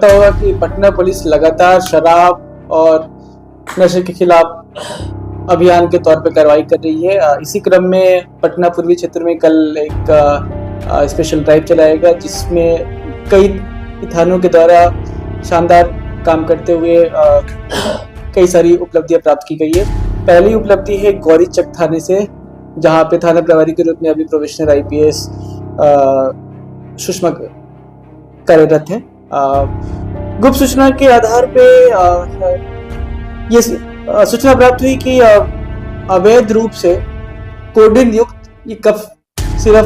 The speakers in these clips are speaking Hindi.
पता होगा कि पटना पुलिस लगातार शराब और नशे के खिलाफ अभियान के तौर पर कार्रवाई कर रही है। इसी क्रम में पटना पूर्वी क्षेत्र में कल एक स्पेशल ड्राइव चलाया गया, जिसमें कई थानों के द्वारा शानदार काम करते हुए कई सारी उपलब्धियां प्राप्त की गई है। पहली उपलब्धि है गौरीचक थाने से, जहां पे थाना प्रभारी के रूप में अभी प्रोबेशनर IPS सुषमा कार्यरत है। गुप्त सूचना के आधार पे ये सूचना प्राप्त हुई कि अवैध रूप से कोडीन युक्त ये कफ सिर्फ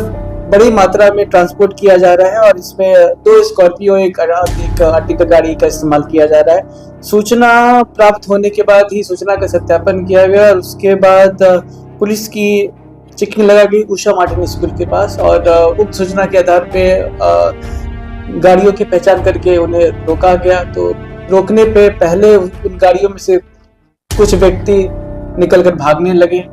बड़ी मात्रा में ट्रांसपोर्ट किया जा रहा है और इसमें 2 स्कॉर्पियो एक अर्टिगा गाड़ी का इस्तेमाल किया जा रहा है। सूचना प्राप्त होने के बाद ही सूचना का सत्यापन किया गया और उसके बाद पुलिस की चेकिंग लगा गई उषा मार्टिन स्कूल के पास और उक्त सूचना के आधार पे गाड़ियों की पहचान करके उन्हें रोका गया। तो रोकने पे पहले उन गाड़ियों में से कुछ व्यक्ति निकलकर भागने लगे,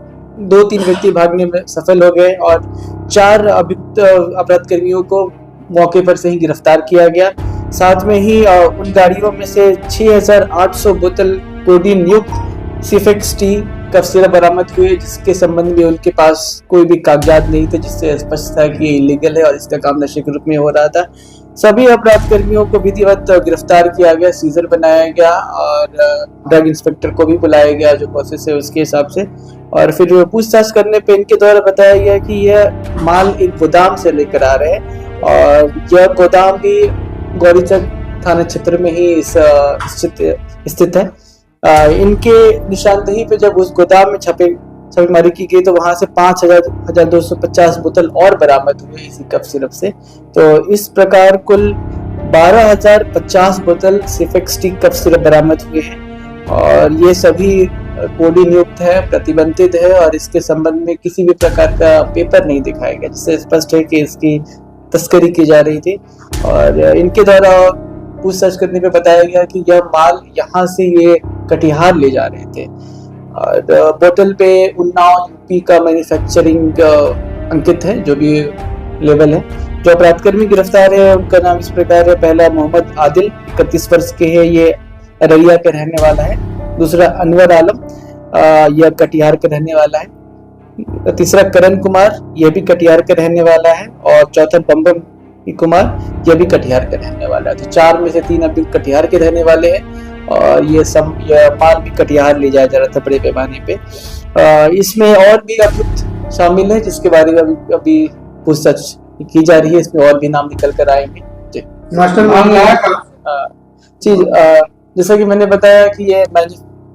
2-3 व्यक्ति भागने में सफल हो गए और 4 अभियुक्त अपराध कर्मियों को मौके पर से ही गिरफ्तार किया गया। साथ में ही उन गाड़ियों में से 6800 बोतल कोडीन युक्त सिफेक्स टी कफ सिरप बरामद हुए, जिसके संबंध में उनके पास कोई भी कागजात नहीं थे, जिससे स्पष्ट था कि ये इलीगल है और इसका काम नशे के रूप में हो रहा था। सभी अपराध कर्मियों को विधिवत गिरफ्तार किया गया, सीजर बनाया गया और ड्रग इंस्पेक्टर को भी बुलाया गया, जो प्रोसेस है उसके हिसाब से। और फिर पूछताछ करने पे इनके द्वारा बताया गया कि यह माल एक गोदाम से लेकर आ रहे हैं और यह गोदाम भी गौरीचक थाना क्षेत्र में ही स्थित है। इनके निशानदेही पे जब उस गोदाम में छापेमारी की गई तो वहां से 5250 बोतल और बरामद हुए इसी कफ सिरप से। तो इस प्रकार कुल 12050 बोतल सिफेक्स टी कफ सिरप बरामद हुए हैं और ये सभी कोडीन युक्त है, प्रतिबंधित है और इसके संबंध में किसी भी प्रकार का पेपर नहीं दिखाया गया, जिससे स्पष्ट है कि इसकी तस्करी की जा रही थी। और इनके द्वारा पूछताछ करने पे बताया गया कि यह माल यहाँ से ये कटिहार ले जा रहे थे और बोतल पे उन्नाव UP का मैन्युफैक्चरिंग अंकित है, जो भी लेवल है। जो अपराधकर्मी गिरफ्तार है उनका नाम इस प्रकार है। पहला मोहम्मद आदिल, 31 वर्ष के है, ये अररिया के रहने वाला है। दूसरा अनवर आलम, यह कटिहार का रहने वाला है। तीसरा करण कुमार, यह भी कटिहार का रहने वाला है और चौथा बम्बम कुमार, यह भी कटिहार का रहने वाला है। तो 4 में से 3 अभी कटिहार के रहने वाले हैं और यह माल भी कटिहार ले जाया जा रहा था बड़े पैमाने पे। इसमें और भी अभियुक्त शामिल है, जिसके बारे में अभी पूछताछ की जा रही है। इसमें और भी नाम निकल कर आएंगे। जी, जैसा कि मैंने बताया कि ये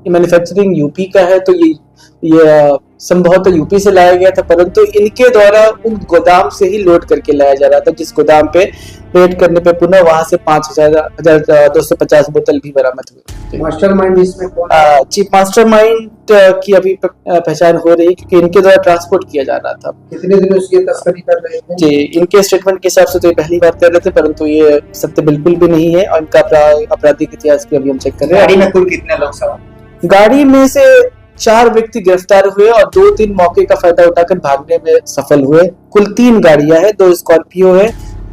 मैन्युफैक्चरिंग UP का है, तो ये संभवतः UP से लाया गया था, परंतु इनके द्वारा उक्त गोदाम से ही लोड करके लाया जा रहा था, जिस गोदाम पे रेड करने पे पुनः वहां से 5250 बोतल भी बरामद हुई। मास्टरमाइंड इसमें कौन? चीफ मास्टरमाइंड की अभी पहचान हो रही है, क्योंकि इनके द्वारा ट्रांसपोर्ट किया जा रहा था। कितने दिनों से ये तस्करी कर रहे थे? जी, इनके स्टेटमेंट के हिसाब से तो ये पहली बार कर रहे थे, परंतु ये सत्य बिल्कुल भी नहीं है और इनका आपराधिक इतिहास की अभी हम चेक कर रहे हैं। गाड़ी में कुल कितने लोग सवार? गाड़ी में से 4 व्यक्ति गिरफ्तार हुए और 2-3 मौके का फायदा उठाकर भागने में सफल हुए। कुल 3 गाड़ियां हैं, 2 स्कॉर्पियो है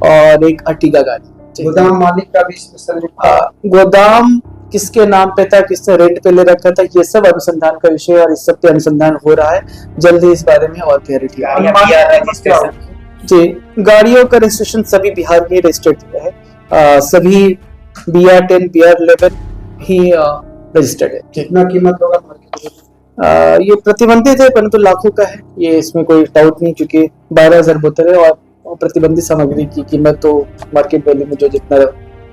और एक अर्टिगा गाड़ी। गोदाम मालिक का भी स्पेशल गोदाम किसके नाम पे था, किसने रेंट पे ले रखा था, ये सब अनुसंधान का विषय है और इस सब पे अनुसंधान हो रहा है। जल्दी इस बारे में और क्लैरिटी आएगी। जी, गाड़ियों का रजिस्ट्रेशन सभी बिहार में रजिस्टर्ड है। सभी BR10 BR11 ही रजिस्टर्ड है। कितना कीमत होगा? ये प्रतिबंधित है, परंतु लाखों का है, ये इसमें कोई डाउट नहीं, क्योंकि 12,000 बोतल है और प्रतिबंधित सामग्री की कीमत तो मार्केट वैल्यू में जो जितना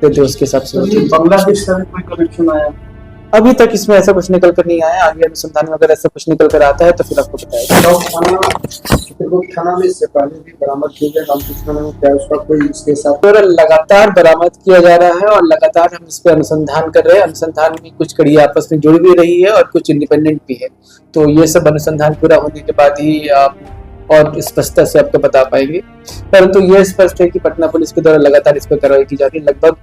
देते उसके हिसाब से होती है। बांग्लादेश से कोई कनेक्शन आया? अभी तक इसमें ऐसा कुछ निकल कर नहीं आया। आगे अनुसंधान में अगर ऐसा कुछ निकल कर आता है तो फिर आपको बताएगा। थाना में इससे पहले भी बरामद किए गए थाना में क्या उसका कोई इसके साथ लगातार बरामद किया जा रहा है और लगातार हम इस पर अनुसंधान कर रहे हैं। अनुसंधान में कुछ कड़ी आपस में जुड़ भी रही है और कुछ इंडिपेंडेंट भी है। तो ये सब अनुसंधान पूरा होने के बाद ही आप और स्पष्टता से आपको बता पाएंगे। परंतु यह स्पष्ट है कि पटना पुलिस के द्वारा लगातार इस पर कार्रवाई की जा रही है। लगभग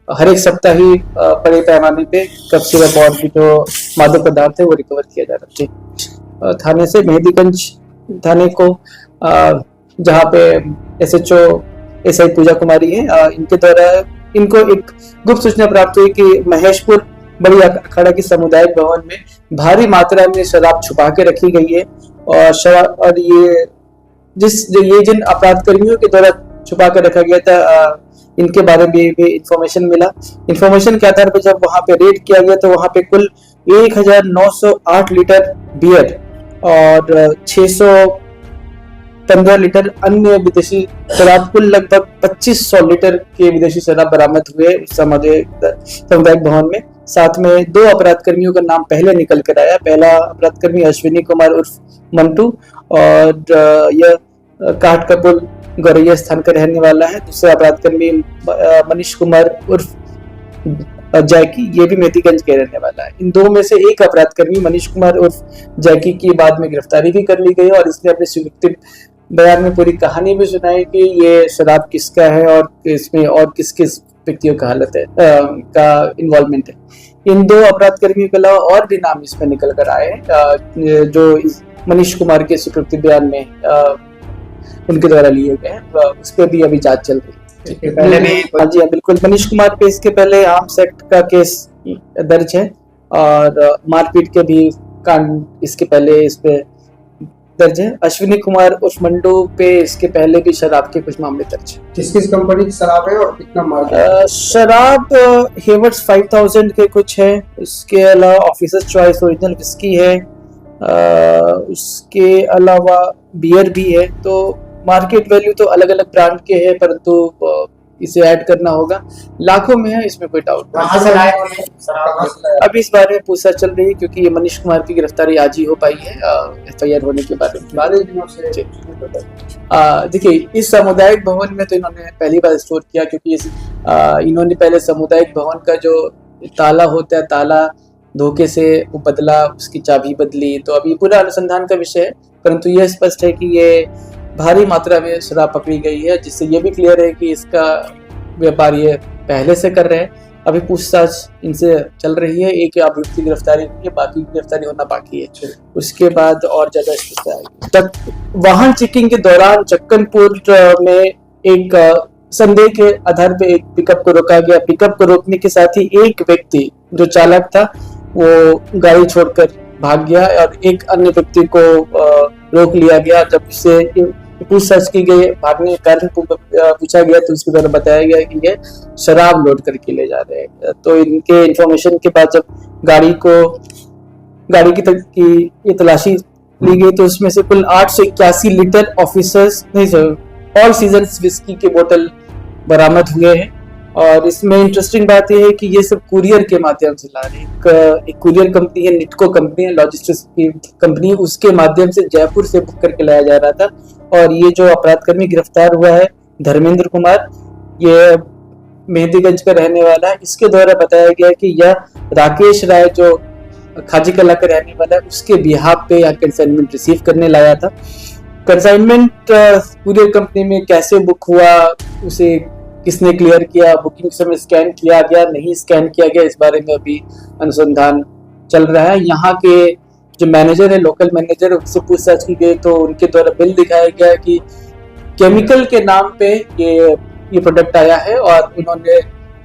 हर एक सप्ताह ही बड़े पैमाने पे कफ सिरप और भी जो मादक पदार्थ है वो रिकवर किया जा रहा है। थाने से मेहदीगंज थाने को जहाँ पे SHO SI पूजा कुमारी है, इनके द्वारा इनको एक गुप्त सूचना प्राप्त हुई कि महेशपुर बड़ी अखाड़ा के सामुदायिक भवन में भारी मात्रा में शराब छुपा के रखी गई है। और ये जिन अपराध कर्मियों के द्वारा छुपा कर रखा गया था, इनके बारे में भी इंफॉर्मेशन मिला। इंफॉर्मेशन के आधार पर जब वहां पे रेड किया गया तो वहां पे कुल 1908 लीटर बियर और 615 लीटर अन्य विदेशी शराब, कुल लगभग 2500 लीटर के विदेशी शराब बरामद हुए सामुदायिक भवन में। साथ में 2 अपराध कर्मियों का नाम पहले निकल कर आया। पहला अपराध कर्मी अश्विनी कुमार उर्फ मंटू, और यह काठकपुर गौरैया स्थान का रहने वाला है। दूसरा अपराध कर्मी मनीष कुमार उर्फ जैकी, ये भी मेथीगंज के रहने वाला है। इन 2 में से एक अपराध कर्मी मनीष कुमार उर्फ जैकी की बाद में गिरफ्तारी भी कर ली गई और इसने अपने स्वीकृति बयान में पूरी कहानी भी सुनाई कि ये शराब किसका है और इसमें और किस किस व्यक्तियों का हालत है का इन्वॉल्वमेंट है। इन 2 अपराध कर्मियों के अलावा और भी नाम इसमें निकल कर आए हैं जो इस मनीष कुमार के स्वीकृति बयान में उनके द्वारा लिए गए हैं। उस पर भी अभी जांच चल रही है। पहले भी हाँ जी, बिल्कुल। मनीष कुमार पे इसके पहले आर्म्स एक्ट का केस दर्ज है और मारपीट के भी कांड इसके पहले इस पे दर्ज है। अश्विनी कुमार उर्फ मंडू पे इसके पहले भी शराब के कुछ मामले दर्ज है। किस किस कंपनी की शराब है और कितना माल? शराब हेवर्स 5000 के कुछ है। उसके अलावा ऑफिसर्स चॉइस ओरिजिनल विस्की है। उसके अलावा बियर भी है। तो मार्केट वैल्यू तो अलग अलग ब्रांड के हैं, परंतु इसे ऐड करना होगा। लाखों में है, इसमें कोई डाउट नहीं। कहाँ से लाए उन्हें शराब? अभी इस बारे में पूछताछ चल रही है क्योंकि ये मनीष कुमार की गिरफ्तारी आज ही हो पाई है FIR होने के बारे में। 12 दिनों से देखिए, इस सामुदायिक भवन में तो इन्होंने पहली बार स्टोर किया क्योंकि इन्होंने पहले सामुदायिक भवन का जो ताला होता है, ताला धोखे से वो बदला, उसकी चाबी बदली। तो अभी पूरा अनुसंधान का विषय है, परंतु यह स्पष्ट है कि ये भारी मात्रा में शराब पकड़ी गई है, जिससे ये भी क्लियर है कि इसका व्यापार ये पहले से कर रहे हैं। अभी पूछताछ इनसे चल रही है। एक अभियुक्त की गिरफ्तारी हुई है, बाकी की गिरफ्तारी होना बाकी है। उसके बाद और ज्यादा स्पष्ट आएगी। वाहन चेकिंग के दौरान चक्कनपुर में एक संदेह के आधार पे एक पिकअप को रोका गया। पिकअप को रोकने के साथ ही एक व्यक्ति जो चालक था वो गाड़ी छोड़कर भाग गया और एक अन्य व्यक्ति को रोक लिया गया। जब उससे पूछताछ की गई, भागने का कारण पूछा गया तो उसके द्वारा बताया गया कि ये शराब लोड करके ले जा रहे हैं। तो इनके इंफॉर्मेशन के बाद जब गाड़ी की ये तलाशी ली गई तो उसमें से कुल 881 लीटर ऑल सीजन्स विस्की के बोतल बरामद हुए हैं। और इसमें इंटरेस्टिंग बात यह है कि ये सब कुरियर के माध्यम से ला रहे हैं। एक कुरियर कंपनी है, निटको कंपनी है, लॉजिस्टिक्स की कंपनी, उसके माध्यम से जयपुर से बुक करके लाया जा रहा था। और ये जो अपराधकर्मी गिरफ्तार हुआ है धर्मेंद्र कुमार, ये मेहंदीगंज का रहने वाला है। इसके द्वारा बताया गया कि यह राकेश राय जो खाजी कला का रहने वाला है उसके बिहाफ पे या कंसाइनमेंट रिसीव करने लाया था। कंसाइनमेंट कुरियर कंपनी में कैसे बुक हुआ, उसे किसने क्लियर किया, बुकिंग समय स्कैन किया गया नहीं स्कैन किया गया, इस बारे में अभी अनुसंधान चल रहा है। यहाँ के जो मैनेजर है, लोकल मैनेजर, उससे पूछताछ की गई तो उनके द्वारा बिल दिखाया गया कि केमिकल के नाम पे ये प्रोडक्ट आया है और उन्होंने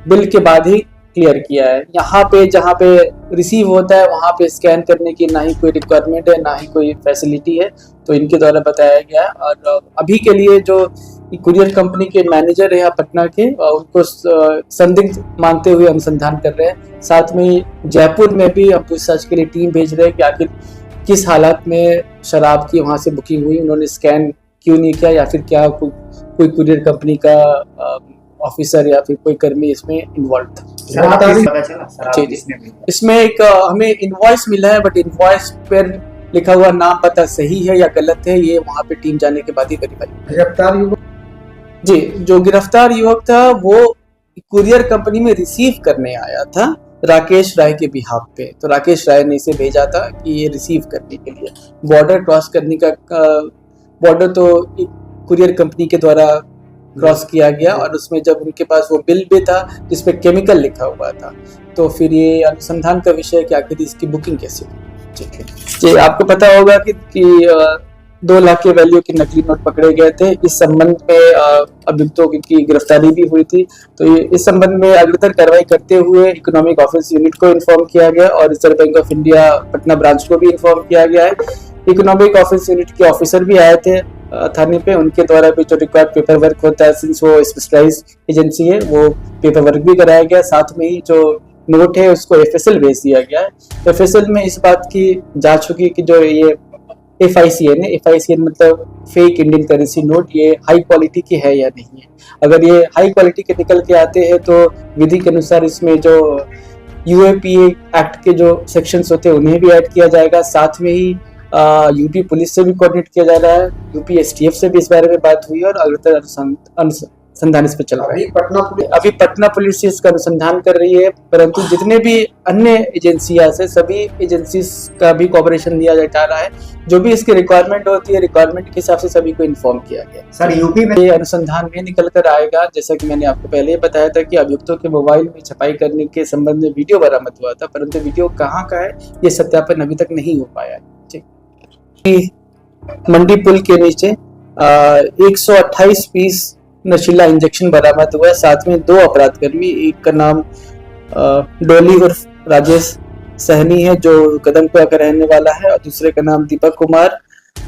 बिल के बाद ही क्लियर किया है। यहाँ पे जहाँ पे रिसीव होता है वहाँ पे स्कैन करने की ना ही कोई रिक्वायरमेंट है ना ही कोई फैसिलिटी है, तो इनके द्वारा बताया गया। और अभी के लिए जो कुरियर कंपनी के मैनेजर है यहाँ पटना के, उनको संदिग्ध मानते हुए अनुसंधान कर रहे हैं। साथ में जयपुर में भी हम पूछताछ के लिए टीम भेज रहे हैं कि आखिर किस हालात में शराब की वहाँ से बुकिंग हुई, उन्होंने स्कैन क्यों नहीं किया, या फिर क्या कोई कुरियर कंपनी का ऑफिसर या फिर कोई कर्मी इसमें इन्वॉल्व था। इसमें एक हमें इनवॉइस मिला है, बट इनवॉइस पर लिखा हुआ नाम पता सही है या गलत है, ये वहाँ पे टीम जाने के बाद ही वेरीफाई। गिरफ्तार युवक जी, जो गिरफ्तार युवक था वो कुरियर कंपनी में रिसीव करने आया था राकेश राय के बिहाफ पे। तो राकेश राय ने इसे भेजा था कि ये रिसीव करने के लिए। बॉर्डर क्रॉस करने का बॉर्डर तो कुरियर कंपनी के द्वारा क्रॉस किया गया और उसमें जब उनके पास वो बिल भी था जिसपे केमिकल लिखा हुआ था, तो फिर ये अनुसंधान का विषय है कि आखिर इसकी बुकिंग कैसे हुई। ठीक है जी, आपको पता होगा कि 2 लाख के वैल्यू के नकली नोट पकड़े गए थे। इस संबंध में अभियुक्तों की गिरफ्तारी भी हुई थी। तो इस संबंध में अग्रतर कार्रवाई करते हुए इकोनॉमिक ऑफेंस यूनिट को इन्फॉर्म किया गया और reserve bank of India Patna branch को भी इन्फॉर्म किया गया है। इकोनॉमिक ऑफेंस यूनिट के ऑफिसर भी आए थे थाने पे, उनके द्वारा भी जो रिक्वायर्ड पेपर वर्क होता है, सिंस वो स्पेशलाइज्ड एजेंसी है, वो पेपर वर्क भी कराया गया। साथ में ही जो नोट है उसको FSL भेज दिया गया है। FSL में इस बात की जांच होगी कि जो ये FICN है, FICN मतलब फेक इंडियन करेंसी नोट, ये हाई क्वालिटी की है या नहीं है। अगर ये हाई क्वालिटी के निकल के आते हैं तो विधि के अनुसार इसमें जो UAPA एक्ट के जो सेक्शंस होते हैं उन्हें भी ऐड किया जाएगा। साथ में ही यूपी पुलिस से भी कोऑर्डिनेट किया जा रहा है, यूपी STF से भी इस बारे में बात हुई और अग्रतर अनुसंधान इस पर चला रहा है। अभी पटना पुलिस इसका अनुसंधान कर रही है, परंतु जितने भी अन्य एजेंसियां हैं सभी एजेंसीज का भी कोऑपरेशन लिया जा रहा है। जो भी इसकी रिक्वायरमेंट होती है, रिक्वायरमेंट के हिसाब से सभी को इन्फॉर्म किया गया। सर यूपी में ये अनुसंधान में निकल कर आएगा, जैसा कि मैंने आपको पहले ही बताया था कि अभियुक्तों के मोबाइल में छपाई करने के संबंध में वीडियो बरामद हुआ था, परंतु वीडियो कहाँ का है ये सत्यापन अभी तक नहीं हो पाया है। मंडी पुल के नीचे 128 पीस नशीला इंजेक्शन बरामद हुआ है। साथ में 2 अपराधकर्मी, एक का नाम डोली उर्फ राजेश सहनी है जो कदमकुआ का रहने वाला है, और दूसरे का नाम दीपक कुमार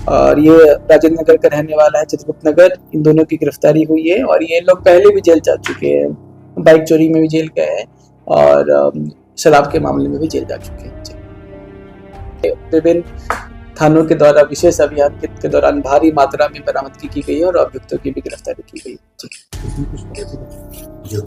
और ये राजेंद्र नगर का रहने वाला है, चित्रगुप्त नगर। इन दोनों की गिरफ्तारी हुई है और ये लोग पहले भी जेल जा चुके हैं। बाइक चोरी में भी जेल गए हैं और शराब के मामले में भी जेल जा चुके हैं। विभिन्न थानों के द्वारा विशेष अभियान के दौरान भारी मात्रा में बरामदगी की गई है और अभियुक्तों की भी गिरफ्तारी की गई है।